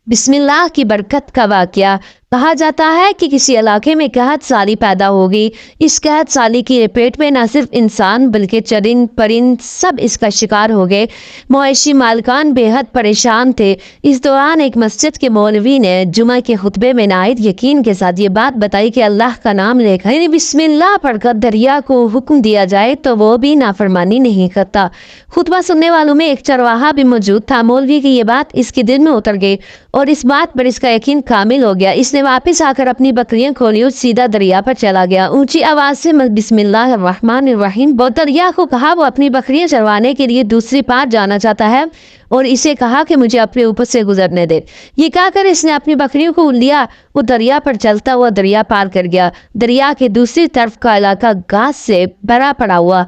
बिस्मिल्लाह की बरकत का वाक़या। कहा जाता है कि किसी इलाके में कहत साली पैदा होगी। इस कहत साली की लपेट में न सिर्फ इंसान बल्कि चरिंद परिंद सब इसका शिकार हो गए। मवेशी मालिकान बेहद परेशान थे। इस दौरान एक मस्जिद के मौलवी ने जुमा के खुतबे में नायत यकीन के साथ ये बात बताई कि अल्लाह का नाम लेकर यानी बिस्मिल्लाह पढ़कर दरिया को हुक्म दिया जाए तो वो भी नाफरमानी नहीं करता। खुतबा सुनने वालों में एक चरवाहा भी मौजूद था। मौलवी की ये बात इसके दिल में उतर गई और इस बात पर इसका यकीन कामिल हो गया। इसने वापस आकर अपनी बकरियां खोली और सीधा दरिया पर चला गया। ऊंची आवाज से बिस्मिल्लाहिर्रहमानिर्रहीम बोल दरिया को कहा वो अपनी बकरियां चरवाने के लिए दूसरी पार जाना चाहता है और इसे कहा कि मुझे अपने ऊपर से गुजरने दे। ये कहकर इसने अपनी बकरियों को लिया, वो दरिया पर चलता हुआ दरिया पार कर गया। दरिया के दूसरी तरफ का इलाका घास से भरा पड़ा हुआ,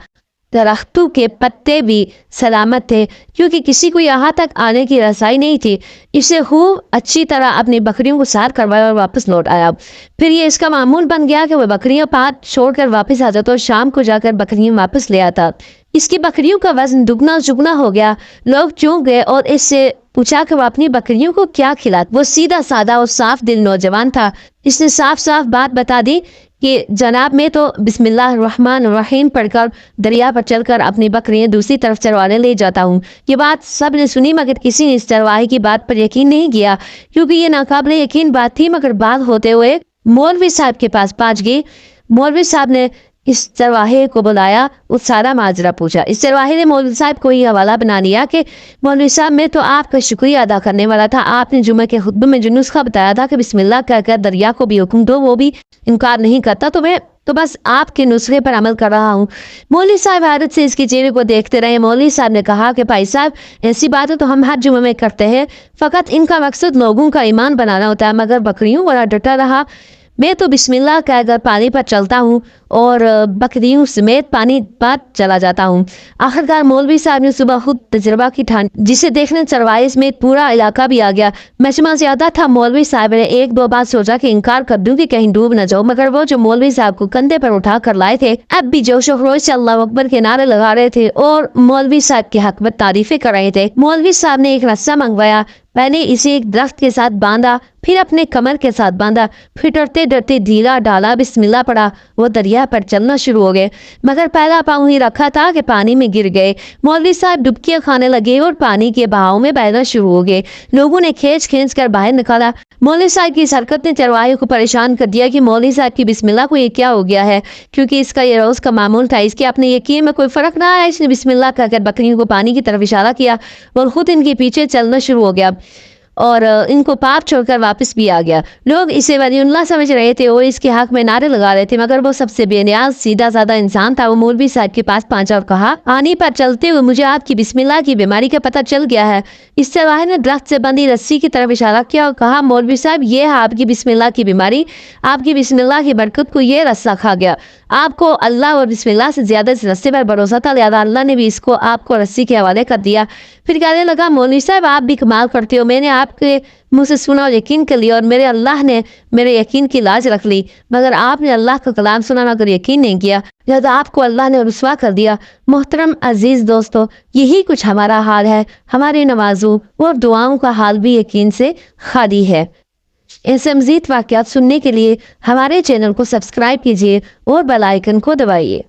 दरख्तों के पत्ते भी सलामत थे क्योंकि किसी को यहाँ तक आने की रसाई नहीं थी। इसे खूब अच्छी तरह अपनी बकरियों को सार करवाया और वापस लौट आया। फिर ये इसका मामूल बन गया कि वह बकरियां पात छोड़कर वापस आ जाता और शाम को जाकर बकरियां वापस ले आता। इसकी बकरियों का वजन दुगना चुगना हो गया। लोग चौंक गए और इससे पूछा कि वो अपनी बकरियों को क्या खिलाता। वो सीधा साधा और साफ दिल नौजवान था। इसने साफ साफ बात बता दी कि जनाब मैं तो बिस्मिल्लाहिर्रहमानिर्रहीम पढ़कर दरिया पर चलकर अपनी बकरियां दूसरी तरफ चरवाने ले जाता हूँ। ये बात सब ने सुनी मगर किसी ने इस चरवाहे की बात पर यकीन नहीं किया क्योंकि ये नाकाबिले यकीन बात थी। मगर बात होते हुए मौलवी साहब के पास पहुंच गई। मौलवी साहब ने इस चरवाहे को बुलाया, उस सारा माजरा पूछा। इस चरवाहे ने मौलवी साहब को ये हवाला बना लिया कि मौलवी साहब मैं तो आपका शुक्रिया अदा करने वाला था। आपने जुमे के खुतबे में जो नुस्खा बताया था कि बिस्मिल्लाह कहकर दरिया को भी हुक्म दो, वो भी इनकार नहीं करता, तो मैं तो बस आपके नुस्खे पर अमल कर रहा हूँ। मौलवी साहब हैरत से इसके चेहरे को देखते रहे। मौलवी साहब ने कहा कि भाई साहब ऐसी बातें तो हम हर जुमे में करते हैं, फ़कत इनका मकसद लोगों का ईमान बनाना होता है। मगर बकरियों वाला डटा रहा। मैं तो बिस्मिल्लाह कहकर पानी पर चलता हूँ और बकरियों समेत पानी पर चला जाता हूँ। आखिरकार मौलवी साहब ने सुबह खुद तजर्बा की ठान जिसे देखने चरवाहे समेत पूरा इलाका भी आ गया। मजमा ज्यादा था। मौलवी साहब ने एक दो बार सोचा कि इनकार कर दूं कि कहीं डूब न जाओ, मगर वो जो मौलवी साहब को कंधे पर उठा कर लाए थे अब भी जोश खरोश से अल्लाह अकबर के नारे लगा रहे थे और मौलवी साहब के हक में तारीफें कर रहे थे। मौलवी साहब ने एक रस्सा मंगवाया, पहले इसे एक दरख्त के साथ बांधा, फिर अपने कमर के साथ बांधा, फिर डरते डरते ढीला डाला, बिस्मिल्लाह पड़ा, वो दरिया पर चलना शुरू हो गए। मगर पहला पाँव ही रखा था कि पानी में गिर गए। मौलवी साहब डुबकियां खाने लगे और पानी के बहाव में बहना शुरू हो गए। लोगों ने खींच खींच कर बाहर निकाला। मौलवी साहब की इस हरकत ने चरवाहे को परेशान कर दिया कि मौलवी साहब की बिस्मिल्लाह को ये क्या हो गया है, क्योंकि इसका ये रोज का मामूल था। इसके अपने यकीन में कोई फर्क ना आया। इसने बिस्मिल्लाह कहकर बकरियों को पानी की तरफ इशारा किया और खुद इनके पीछे चलना शुरू हो गया और इनको पाप छोड़कर वापस भी आ गया। लोग इसे वलीउल्लाह समझ रहे थे और इसके हक में नारे लगा रहे थे, मगर वो सबसे बेनियाज सीधा साधा इंसान था। वो मौलवी साहब के पास पहुंचा और कहा, पानी पर चलते हुए मुझे आपकी बिस्मिल्लाह की बीमारी का पता चल गया है। इस चरवाहे ने दरख्त से बंधी रस्सी की तरफ इशारा किया और कहा, मौलवी साहब ये है आपकी बिस्मिल्लाह की बीमारी। आपकी बिस्मिल्लाह की बरकत को ये रस्सा खा गया। आपको अल्लाह और बिस्मिल्लाह से ज्यादा इस रस्से पर भरोसा था, लिहाजा अल्लाह ने भी इसको आपको रस्सी के हवाले कर दिया। फिर कहने लगा, मौलवी साहब आप भी कमाल करते हो। मैंने आपके मुँह से सुना और यकीन कर लिया और मेरे अल्लाह ने मेरे यकीन की लाज रख ली, मगर आपने अल्लाह का कलाम सुना मगर यकीन नहीं किया, लिहाजा आपको अल्लाह ने रुसवा कर दिया। मोहतरम अजीज दोस्तों, यही कुछ हमारा हाल है। हमारे नमाजों और दुआओं का हाल भी यकीन से खाली है। ऐसे मज़ीद वाक़यात सुनने के लिए हमारे चैनल को सब्सक्राइब कीजिए और बेल आइकन को दबाइए।